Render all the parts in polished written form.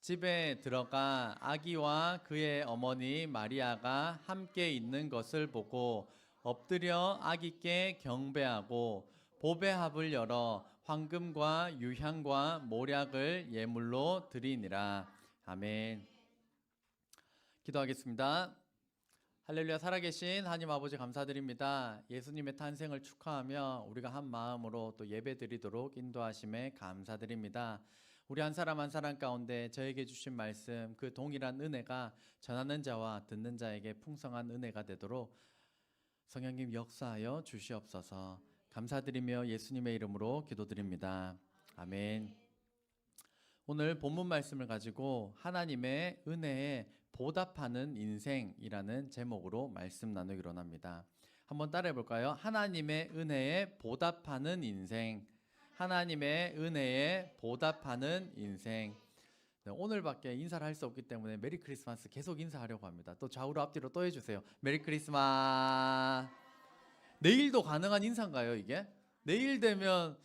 집에 들어가 아기와 그의 어머니 마리아가 함께 있는 것을 보고 엎드려 아기께 경배하고 보배합을 열어 황금과 유향과 모략을 예물로 드리니라. 아멘. 기도하겠습니다. 할렐루야. 살아계신 하나님 아버지 감사드립니다. 예수님의 탄생을 축하하며 우리가 한 마음으로 또 예배드리도록 인도하심에 감사드립니다. 우리 한 사람 한 사람 가운데 저에게 주신 말씀, 그 동일한 은혜가 전하는 자와 듣는 자에게 풍성한 은혜가 되도록 성령님 역사하여 주시옵소서. 감사드리며 예수님의 이름으로 기도드립니다. 아멘. 오늘 본문 말씀을 가지고 하나님의 은혜에 보답하는 인생이라는 제목으로 말씀 나누기로 합니다. 한번 따라해 볼까요? 하나님의 은혜에 보답하는 인생. 하나님의 은혜에 보답하는 인생. 네, 오늘밖에 인사를 할 수 없기 때문에 메리 크리스마스 계속 인사하려고 합니다. 또 좌우로 앞뒤로 또 해주세요. 메리 크리스마스. 내일도 가능한 인사인가요, 이게? 내일 되면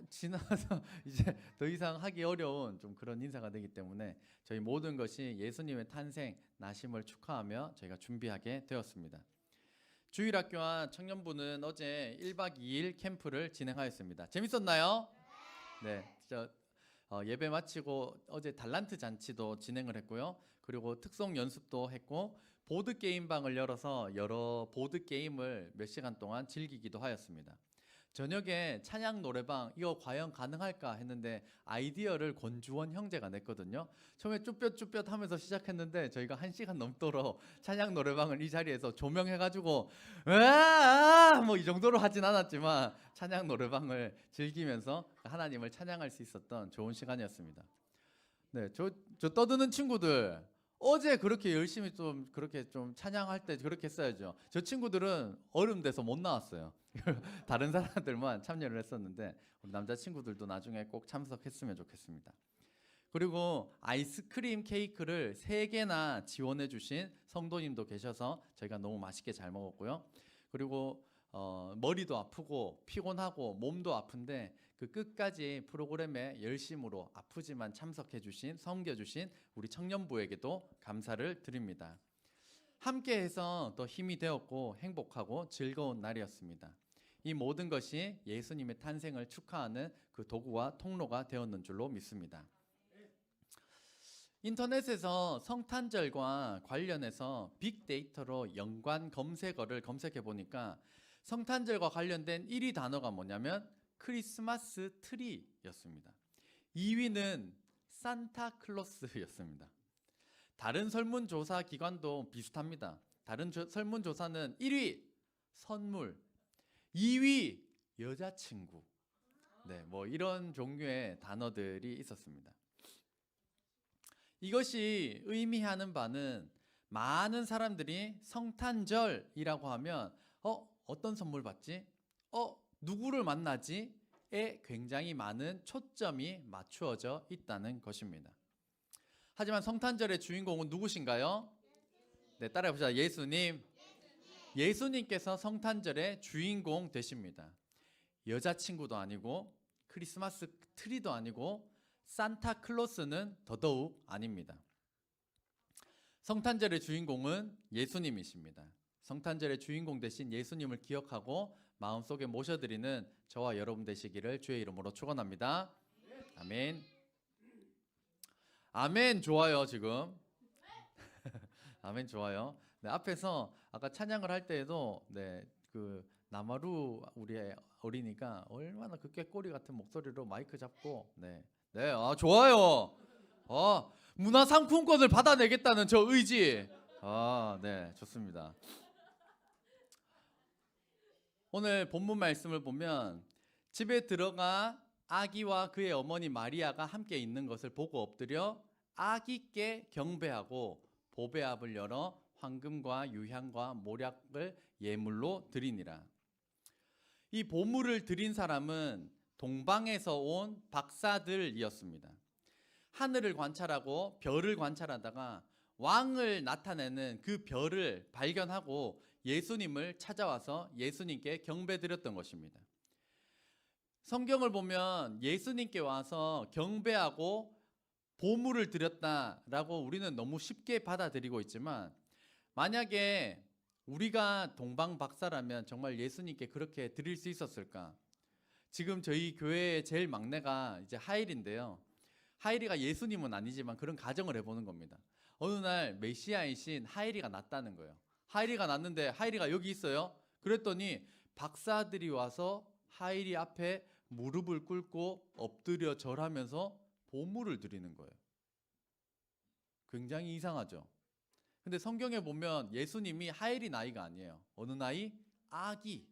지나서 이제 더 이상 하기 어려운 좀 그런 인사가 되기 때문에 저희 모든 것이 예수님의 탄생, 나심을 축하하며 저희가 준비하게 되었습니다. 주일학교와 청년부는 어제 1박 2일 캠프를 진행하였습니다. 재밌었나요? 네, 예배 마치고 어제 달란트 잔치도 진행을 했고요. 그리고 특송 연습도 했고 보드게임방을 열어서 여러 보드게임을 몇 시간 동안 즐기기도 하였습니다. 저녁에 찬양 노래방 이거 과연 가능할까 했는데 아이디어를 권주원 형제가 냈거든요. 처음에 쭈뼛쭈뼛 하면서 시작했는데 저희가 1시간 넘도록 찬양 노래방을 이 자리에서 조명해가지고 뭐 이 정도로 하진 않았지만 찬양 노래방을 즐기면서 하나님을 찬양할 수 있었던 좋은 시간이었습니다. 네, 저 떠드는 친구들 어제 그렇게 열심히 좀 그렇게 좀 찬양할 때 그렇게 했어야죠. 저 친구들은 얼음 돼서 못 나왔어요. 다른 사람들만 참여를 했었는데 우리 남자친구들도 나중에 꼭 참석했으면 좋겠습니다. 그리고 아이스크림 케이크를 3개나 지원해 주신 성도님도 계셔서 저희가 너무 맛있게 잘 먹었고요. 그리고 머리도 아프고 피곤하고 몸도 아픈데 그 끝까지 프로그램에 열심으로 아프지만 참석해 주신, 섬겨 주신 우리 청년부에게도 감사를 드립니다. 함께해서 더 힘이 되었고 행복하고 즐거운 날이었습니다. 이 모든 것이 예수님의 탄생을 축하하는 그 도구와 통로가 되었는 줄로 믿습니다. 인터넷에서 성탄절과 관련해서 빅데이터로 연관 검색어를 검색해 보니까 성탄절과 관련된 1위 단어가 뭐냐면 크리스마스 트리였습니다. 2위는 산타클로스였습니다. 다른 설문조사 기관도 비슷합니다. 다른 설문조사는 1위 선물, 2위 여자친구, 네, 뭐 이런 종류의 단어들이 있었습니다. 이것이 의미하는 바는 많은 사람들이 성탄절이라고 하면 어떤 선물 받지? 누구를 만나지? 에 굉장히 많은 초점이 맞추어져 있다는 것입니다. 하지만 성탄절의 주인공은 누구신가요? 네, 따라해보자. 예수님. 예수님께서 성탄절의 주인공 되십니다. 여자친구도 아니고 크리스마스 트리도 아니고 산타클로스는 더더욱 아닙니다. 성탄절의 주인공은 예수님이십니다. 성탄절의 주인공 되신 예수님을 기억하고 마음속에 모셔드리는 저와 여러분 되시기를 주의 이름으로 축원합니다. 아멘. 아멘. 좋아요. 지금 아멘. 좋아요. 네, 앞에서 아까 찬양을 할 때에도 그 나마루 우리 어린이가 얼마나 그 꾀꼬리 같은 목소리로 마이크 잡고 좋아요. 문화상품권을 받아내겠다는 저 의지. 네, 좋습니다. 오늘 본문 말씀을 보면 집에 들어가 아기와 그의 어머니 마리아가 함께 있는 것을 보고 엎드려 아기께 경배하고 보배합을 열어 황금과 유향과 모략을 예물로 드리니라. 이 보물을 드린 사람은 동방에서 온 박사들이었습니다. 하늘을 관찰하고 별을 관찰하다가 왕을 나타내는 그 별을 발견하고 예수님을 찾아와서 예수님께 경배드렸던 것입니다. 성경을 보면 예수님께 와서 경배하고 보물을 드렸다라고 우리는 너무 쉽게 받아들이고 있지만, 만약에 우리가 동방박사라면 정말 예수님께 그렇게 드릴 수 있었을까? 지금 저희 교회의 제일 막내가 이제 하일인데요. 하일이가 예수님은 아니지만 그런 가정을 해보는 겁니다. 어느 날 메시아이신 하일이가 났다는 거예요. 하일이가 났는데 하일이가 여기 있어요. 그랬더니 박사들이 와서 하일이 앞에 무릎을 꿇고 엎드려 절하면서 보물을 드리는 거예요. 굉장히 이상하죠. 근데 성경에 보면 예수님이 하일이 나이가 아니에요. 어느 나이? 아기.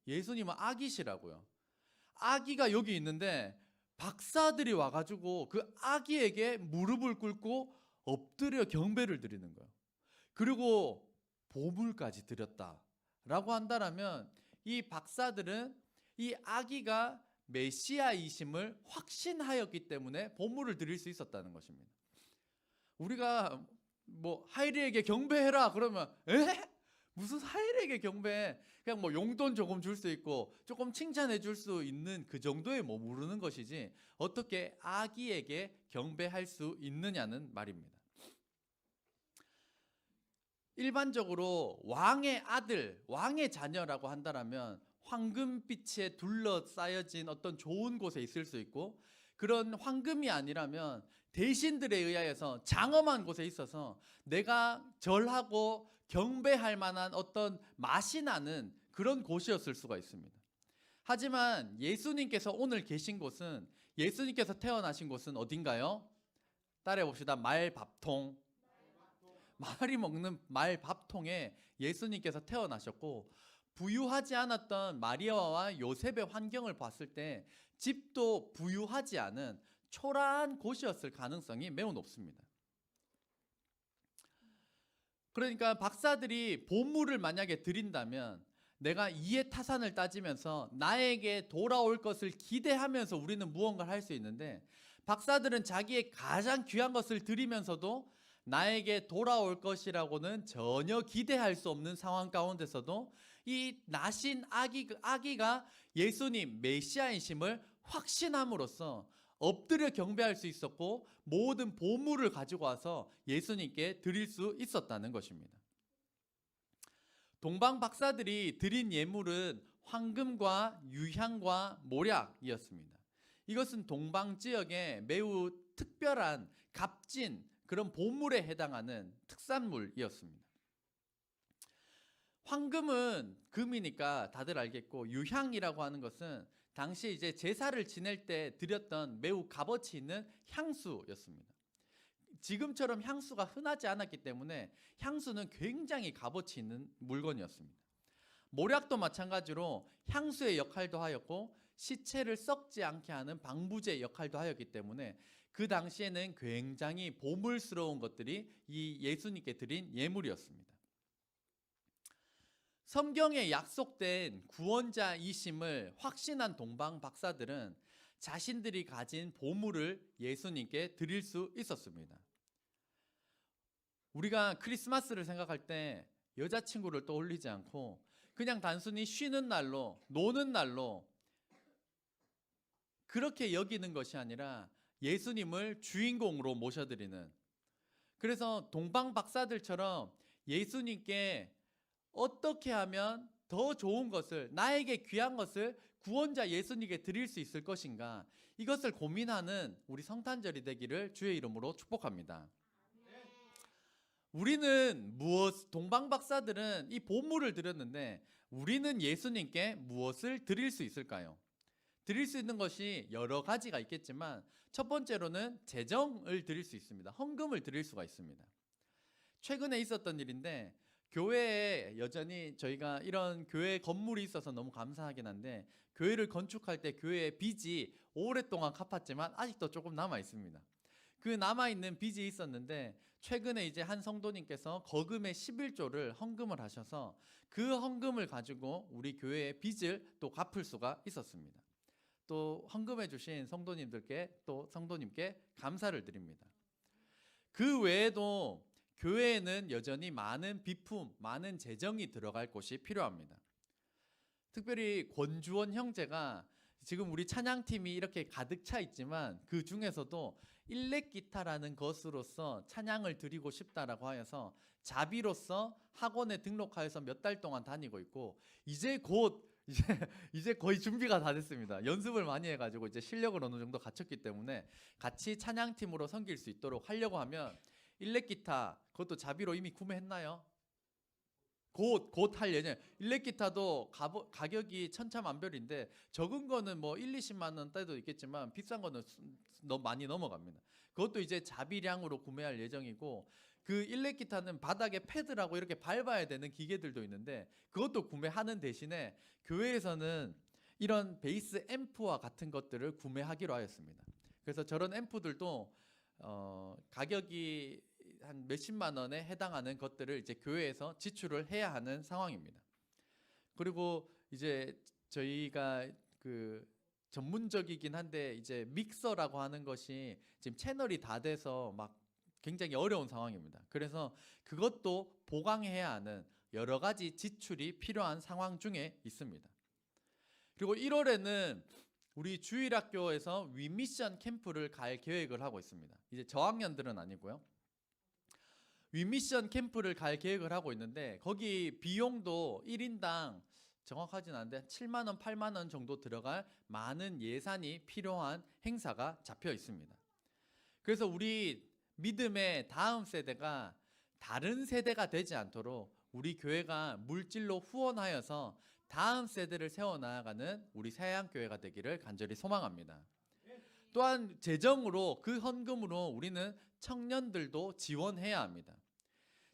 예수님은 아기시라고요. 아기가 여기 있는데 박사들이 와가지고 그 아기에게 무릎을 꿇고 엎드려 경배를 드리는 거예요. 그리고 보물까지 드렸다라고 한다면 이 박사들은 이 아기가 메시아이심을 확신하였기 때문에 보물을 드릴 수 있었다는 것입니다. 우리가 뭐 하일이에게 경배해라 그러면 무슨 하일에게 경배해? 그냥 뭐 용돈 조금 줄 수 있고 조금 칭찬해 줄 수 있는 그 정도에 머무르는 것이지 어떻게 아기에게 경배할 수 있느냐는 말입니다. 일반적으로 왕의 아들, 왕의 자녀라고 한다면 황금빛에 둘러싸여진 어떤 좋은 곳에 있을 수 있고, 그런 황금이 아니라면 대신들에 의하여서 장엄한 곳에 있어서 내가 절하고 경배할 만한 어떤 맛이 나는 그런 곳이었을 수가 있습니다. 하지만 예수님께서 오늘 계신 곳은, 예수님께서 태어나신 곳은 어딘가요? 따라해 봅시다. 말밥통. 말이 먹는 말밥통에 예수님께서 태어나셨고, 부유하지 않았던 마리아와 요셉의 환경을 봤을 때 집도 부유하지 않은 초라한 곳이었을 가능성이 매우 높습니다. 그러니까 박사들이 보물을 만약에 드린다면 내가 이해타산을 따지면서 나에게 돌아올 것을 기대하면서 우리는 무언가를 할 수 있는데, 박사들은 자기의 가장 귀한 것을 드리면서도 나에게 돌아올 것이라고는 전혀 기대할 수 없는 상황 가운데서도 이 나신 아기가 예수님 메시아이심을 확신함으로써 엎드려 경배할 수 있었고, 모든 보물을 가지고 와서 예수님께 드릴 수 있었다는 것입니다. 동방 박사들이 드린 예물은 황금과 유향과 모략이었습니다. 이것은 동방 지역의 매우 특별한 값진 그런 보물에 해당하는 특산물이었습니다. 황금은 금이니까 다들 알겠고, 유향이라고 하는 것은 당시 이제 제사를 지낼 때 드렸던 매우 값어치 있는 향수였습니다. 지금처럼 향수가 흔하지 않았기 때문에 향수는 굉장히 값어치 있는 물건이었습니다. 모략도 마찬가지로 향수의 역할도 하였고 시체를 썩지 않게 하는 방부제 역할도 하였기 때문에 그 당시에는 굉장히 보물스러운 것들이 이 예수님께 드린 예물이었습니다. 성경에 약속된 구원자이심을 확신한 동방 박사들은 자신들이 가진 보물을 예수님께 드릴 수 있었습니다. 우리가 크리스마스를 생각할 때 여자친구를 떠올리지 않고 그냥 단순히 쉬는 날로, 노는 날로 그렇게 여기는 것이 아니라 예수님을 주인공으로 모셔드리는, 그래서 동방 박사들처럼 예수님께 어떻게 하면 더 좋은 것을, 나에게 귀한 것을 구원자 예수님께 드릴 수 있을 것인가, 이것을 고민하는 우리 성탄절이 되기를 주의 이름으로 축복합니다. 우리는 동방 박사들은 이 보물을 드렸는데 우리는 예수님께 무엇을 드릴 수 있을까요? 드릴 수 있는 것이 여러 가지가 있겠지만 첫 번째로는 재정을 드릴 수 있습니다. 헌금을 드릴 수가 있습니다. 최근에 있었던 일인데, 교회에 여전히 저희가 이런 교회 건물이 있어서 너무 감사하긴 한데, 교회를 건축할 때 교회의 빚이 오랫동안 갚았지만 아직도 조금 남아 있습니다. 그 남아있는 빚이 있었는데 최근에 이제 한 성도님께서 거금의 11조를 헌금을 하셔서 그 헌금을 가지고 우리 교회의 빚을 또 갚을 수가 있었습니다. 또 헌금해 주신 성도님들께, 또 성도님께 감사를 드립니다. 그 외에도 교회에는 여전히 많은 비품, 많은 재정이 들어갈 곳이 필요합니다. 특별히 권주원 형제가 지금 우리 찬양팀이 이렇게 가득 차 있지만 그 중에서도 일렉기타라는 것으로서 찬양을 드리고 싶다라고 하여서 자비로서 학원에 등록하여서 몇 달 동안 다니고 있고, 이제 곧 이제 거의 준비가 다 됐습니다. 연습을 많이 해가지고 이제 실력을 어느 정도 갖췄기 때문에 같이 찬양팀으로 섬길 수 있도록 하려고 하면, 일렉기타 그것도 자비로 이미 구매했나요? 곧 할 예정. 일렉기타도 가격이 천차만별인데, 적은 거는 뭐 1, 20만 원대도 있겠지만 비싼 거는 너무 많이 넘어갑니다. 그것도 이제 자비량으로 구매할 예정이고, 그 일렉기타는 바닥에 패드라고 이렇게 밟아야 되는 기계들도 있는데, 그것도 구매하는 대신에 교회에서는 이런 베이스 앰프와 같은 것들을 구매하기로 하였습니다. 그래서 저런 앰프들도 가격이 한 몇십만 원에 해당하는 것들을 이제 교회에서 지출을 해야 하는 상황입니다. 그리고 이제 저희가 그 전문적이긴 한데, 이제 믹서라고 하는 것이 지금 채널이 다 돼서 막 굉장히 어려운 상황입니다. 그래서 그것도 보강해야 하는 여러 가지 지출이 필요한 상황 중에 있습니다. 그리고 1월에는 우리 주일학교에서 위미션 캠프를 갈 계획을 하고 있습니다. 이제 저학년들은 아니고요. 위미션 캠프를 갈 계획을 하고 있는데, 거기 비용도 1인당 정확하진 않은데 7만 원, 8만 원 정도 들어갈 많은 예산이 필요한 행사가 잡혀 있습니다. 그래서 우리 믿음의 다음 세대가 다른 세대가 되지 않도록 우리 교회가 물질로 후원하여서 다음 세대를 세워나가는 우리 새하얀교회가 되기를 간절히 소망합니다. 또한 재정으로, 그 헌금으로 우리는 청년들도 지원해야 합니다.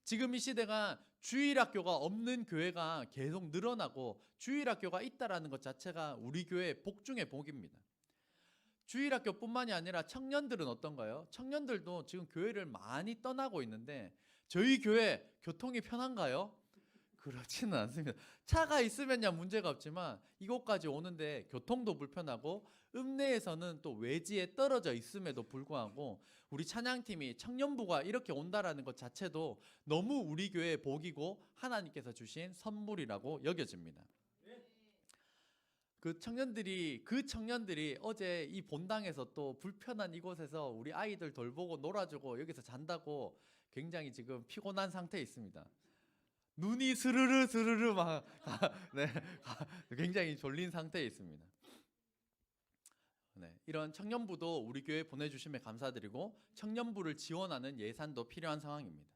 지금 이 시대가 주일학교가 없는 교회가 계속 늘어나고, 주일학교가 있다라는 것 자체가 우리 교회의 복 중의 복입니다. 주일학교뿐만이 아니라 청년들은 어떤가요? 청년들도 지금 교회를 많이 떠나고 있는데, 저희 교회 교통이 편한가요? 그렇지는 않습니다. 차가 있으면야 문제가 없지만 이곳까지 오는데 교통도 불편하고, 읍내에서는 또 외지에 떨어져 있음에도 불구하고 우리 찬양팀이 청년부가 이렇게 온다라는 것 자체도 너무 우리 교회의 복이고 하나님께서 주신 선물이라고 여겨집니다. 그 청년들이 어제 이 본당에서 또 불편한 이곳에서 우리 아이들 돌보고 놀아주고 여기서 잔다고 굉장히 지금 피곤한 상태에 있습니다. 눈이 스르르 막 네, 굉장히 졸린 상태에 있습니다. 네, 이런 청년부도 우리 교회에 보내주심에 감사드리고, 청년부를 지원하는 예산도 필요한 상황입니다.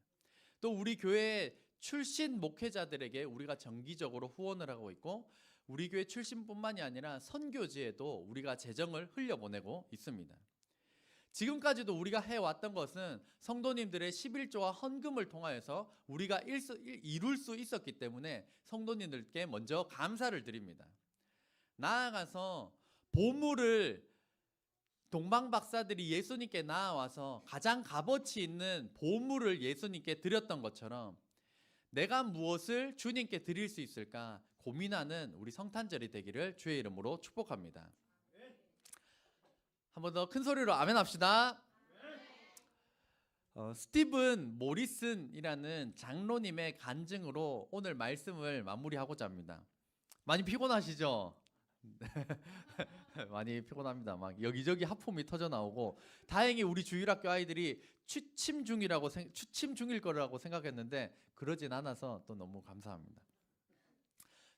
또 우리 교회 출신 목회자들에게 우리가 정기적으로 후원을 하고 있고, 우리 교회 출신뿐만이 아니라 선교지에도 우리가 재정을 흘려보내고 있습니다. 지금까지도 우리가 해왔던 것은 성도님들의 11조와 헌금을 통하여서 우리가 이룰 수 있었기 때문에 성도님들께 먼저 감사를 드립니다. 나아가서 보물을, 동방 박사들이 예수님께 나와서 가장 값어치 있는 보물을 예수님께 드렸던 것처럼, 내가 무엇을 주님께 드릴 수 있을까 고민하는 우리 성탄절이 되기를 주의 이름으로 축복합니다. 한 번 더 큰 소리로 아멘 합시다. 스티븐 모리슨이라는 장로님의 간증으로 오늘 말씀을 마무리하고자 합니다. 많이 피곤하시죠? 많이 피곤합니다. 막 여기저기 하품이 터져 나오고, 다행히 우리 주일학교 아이들이 취침 중일 거라고 생각했는데 그러진 않아서 또 너무 감사합니다.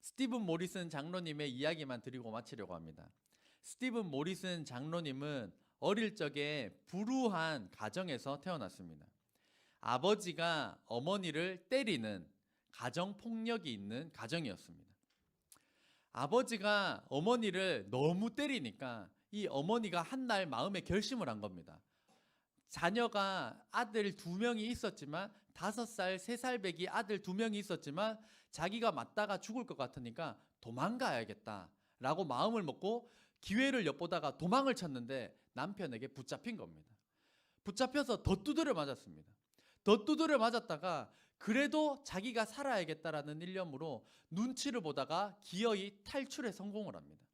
스티븐 모리슨 장로님의 이야기만 드리고 마치려고 합니다. 스티븐 모리슨 장로님은 어릴 적에 불우한 가정에서 태어났습니다. 아버지가 어머니를 때리는 가정폭력이 있는 가정이었습니다. 아버지가 어머니를 너무 때리니까 이 어머니가 한날 마음에 결심을 한 겁니다. 자녀가 아들 2명이 있었지만, 5살, 3살 배기 아들 2명이 있었지만 자기가 맞다가 죽을 것 같으니까 도망가야겠다라고 마음을 먹고 기회를 엿보다가 도망을 쳤는데 남편에게 붙잡힌 겁니다. 붙잡혀서 더 두드려 맞았습니다. 더 두드려 맞았다가 그래도 자기가 살아야겠다라는 일념으로 눈치를 보다가 기어이 탈출에 성공을 합니다.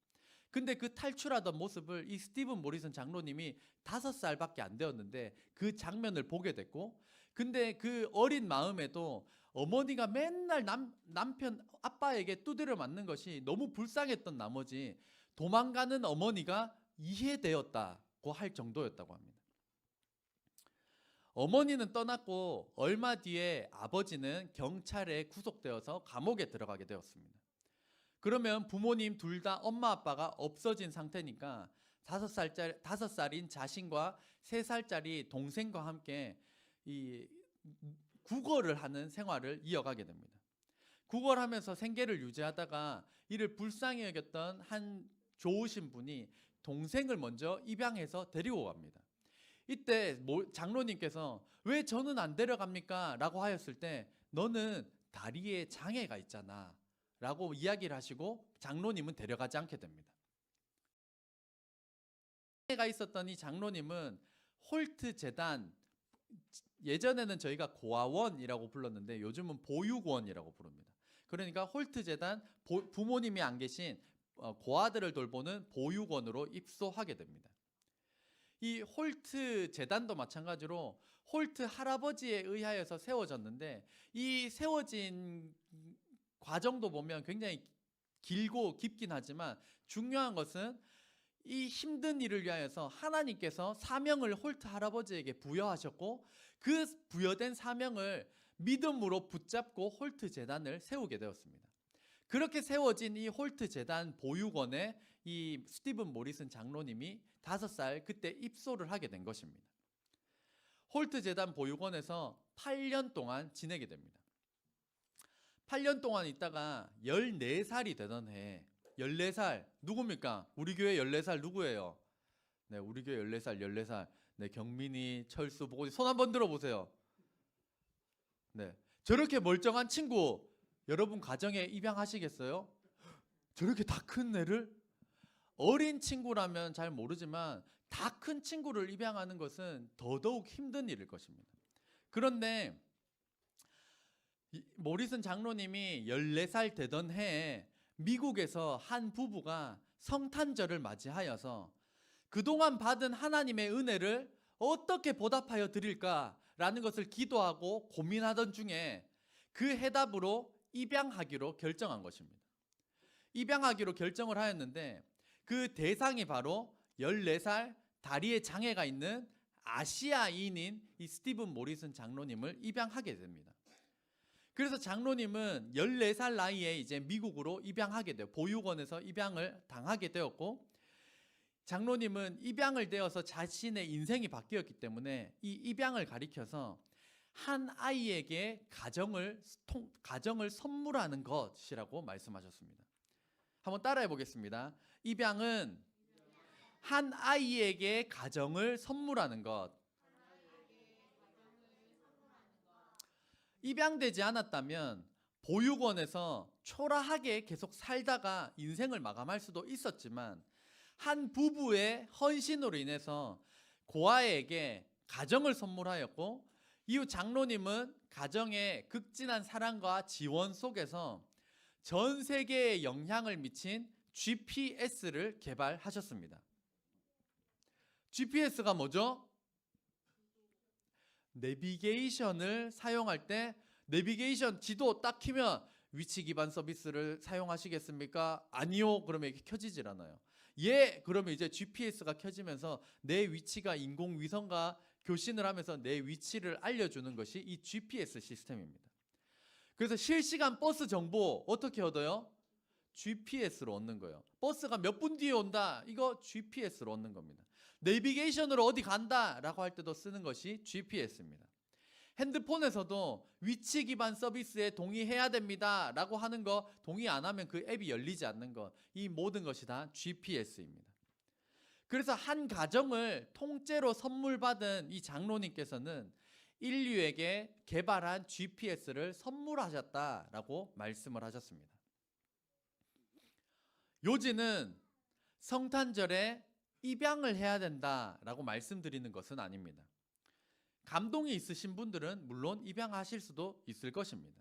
근데 그 탈출하던 모습을 이 스티븐 모리슨 장로님이 5살밖에 안 되었는데 그 장면을 보게 됐고, 근데 그 어린 마음에도 어머니가 맨날 남편 아빠에게 두드려 맞는 것이 너무 불쌍했던 나머지 도망가는 어머니가 이해되었다고 할 정도였다고 합니다. 어머니는 떠났고 얼마 뒤에 아버지는 경찰에 구속되어서 감옥에 들어가게 되었습니다. 그러면 부모님 둘 다 엄마 아빠가 없어진 상태니까 5살인 자신과 3살짜리 동생과 함께 이 구걸을 하는 생활을 이어가게 됩니다. 구걸하면서 생계를 유지하다가 이를 불쌍히 여겼던 한 좋으신 분이 동생을 먼저 입양해서 데리고 갑니다. 이때 장로님께서 왜 저는 안 데려갑니까? 라고 하였을 때 너는 다리에 장애가 있잖아 라고 이야기를 하시고 장로님은 데려가지 않게 됩니다. 장애가 있었던 이 장로님은 홀트 재단, 예전에는 저희가 고아원이라고 불렀는데 요즘은 보육원이라고 부릅니다. 그러니까 홀트 재단, 부모님이 안 계신 고아들을 돌보는 보육원으로 입소하게 됩니다. 이 홀트 재단도 마찬가지로 홀트 할아버지에 의하여서 세워졌는데 이 세워진 과정도 보면 굉장히 길고 깊긴 하지만 중요한 것은 이 힘든 일을 위하여서 하나님께서 사명을 홀트 할아버지에게 부여하셨고 그 부여된 사명을 믿음으로 붙잡고 홀트 재단을 세우게 되었습니다. 그렇게 세워진 이 홀트 재단 보육원에 이 스티븐 모리슨 장로님이 5살 그때 입소를 하게 된 것입니다. 홀트 재단 보육원에서 8년 동안 지내게 됩니다. 8년 동안 있다가 14살이 되던 해에 14살 누굽니까? 우리 교회 14살 누구예요? 네, 우리 교회 14살. 네, 경민이, 철수, 보고 손 한번 들어보세요. 네, 저렇게 멀쩡한 친구 여러분 가정에 입양하시겠어요? 저렇게 다 큰 애를? 어린 친구라면 잘 모르지만 다 큰 친구를 입양하는 것은 더더욱 힘든 일일 것입니다. 그런데 모리슨 장로님이 14살 되던 해에 미국에서 한 부부가 성탄절을 맞이하여서 그동안 받은 하나님의 은혜를 어떻게 보답하여 드릴까라는 것을 기도하고 고민하던 중에 그 해답으로 입양하기로 결정한 것입니다. 입양하기로 결정을 하였는데 그 대상이 바로 14살 다리에 장애가 있는 아시아인인 이 스티븐 모리슨 장로님을 입양하게 됩니다. 그래서 장로님은 14살 나이에 이제 미국으로 입양하게 돼요. 보육원에서 입양을 당하게 되었고 장로님은 입양을 되어서 자신의 인생이 바뀌었기 때문에 이 입양을 가리켜서 한 아이에게 가정을 선물하는 것이라고 말씀하셨습니다. 한번 따라해 보겠습니다. 입양은 한 아이에게 가정을 선물하는 것. 입양되지 않았다면 보육원에서 초라하게 계속 살다가 인생을 마감할 수도 있었지만 한 부부의 헌신으로 인해서 고아에게 가정을 선물하였고 이후 장로님은 가정의 극진한 사랑과 지원 속에서 전 세계에 영향을 미친 GPS를 개발하셨습니다. GPS가 뭐죠? 내비게이션을 사용할 때 내비게이션 지도 딱 키면 위치 기반 서비스를 사용하시겠습니까? 아니요. 그러면 이게 켜지질 않아요. 예. 그러면 이제 GPS가 켜지면서 내 위치가 인공위성과 교신을 하면서 내 위치를 알려주는 것이 이 GPS 시스템입니다. 그래서 실시간 버스 정보 어떻게 얻어요? GPS로 얻는 거예요. 버스가 몇 분 뒤에 온다. 이거 GPS로 얻는 겁니다. 내비게이션으로 어디 간다 라고 할 때도 쓰는 것이 GPS입니다. 핸드폰에서도 위치 기반 서비스에 동의해야 됩니다 라고 하는 거 동의 안 하면 그 앱이 열리지 않는 것, 이 모든 것이 다 GPS입니다. 그래서 한 가정을 통째로 선물 받은 이 장로님께서는 인류에게 개발한 GPS를 선물하셨다라고 말씀을 하셨습니다. 요지는 성탄절에 입양을 해야 된다라고 말씀드리는 것은 아닙니다. 감동이 있으신 분들은 물론 입양하실 수도 있을 것입니다.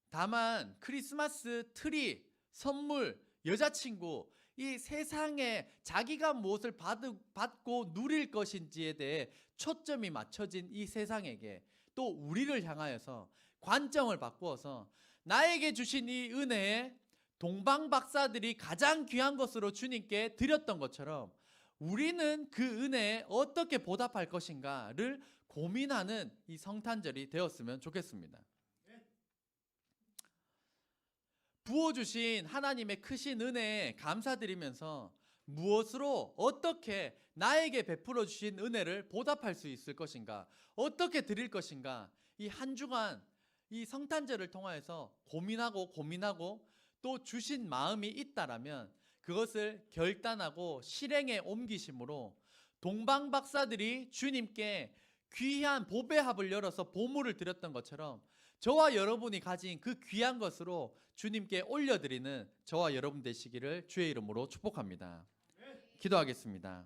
다만 크리스마스 트리, 선물, 여자친구, 이 세상에 자기가 무엇을 받고 누릴 것인지에 대해 초점이 맞춰진 이 세상에게 또 우리를 향하여서 관점을 바꾸어서 나에게 주신 이 은혜에 동방박사들이 가장 귀한 것으로 주님께 드렸던 것처럼 우리는 그 은혜에 어떻게 보답할 것인가를 고민하는 이 성탄절이 되었으면 좋겠습니다. 부어주신 하나님의 크신 은혜에 감사드리면서 무엇으로 어떻게 나에게 베풀어 주신 은혜를 보답할 수 있을 것인가, 어떻게 드릴 것인가, 이 한 주간 이 성탄절을 통하여서 고민하고 또 주신 마음이 있다라면 그것을 결단하고 실행에 옮기심으로 동방박사들이 주님께 귀한 보배합을 열어서 보물을 드렸던 것처럼 저와 여러분이 가진 그 귀한 것으로 주님께 올려드리는 저와 여러분 되시기를 주의 이름으로 축복합니다. 기도하겠습니다.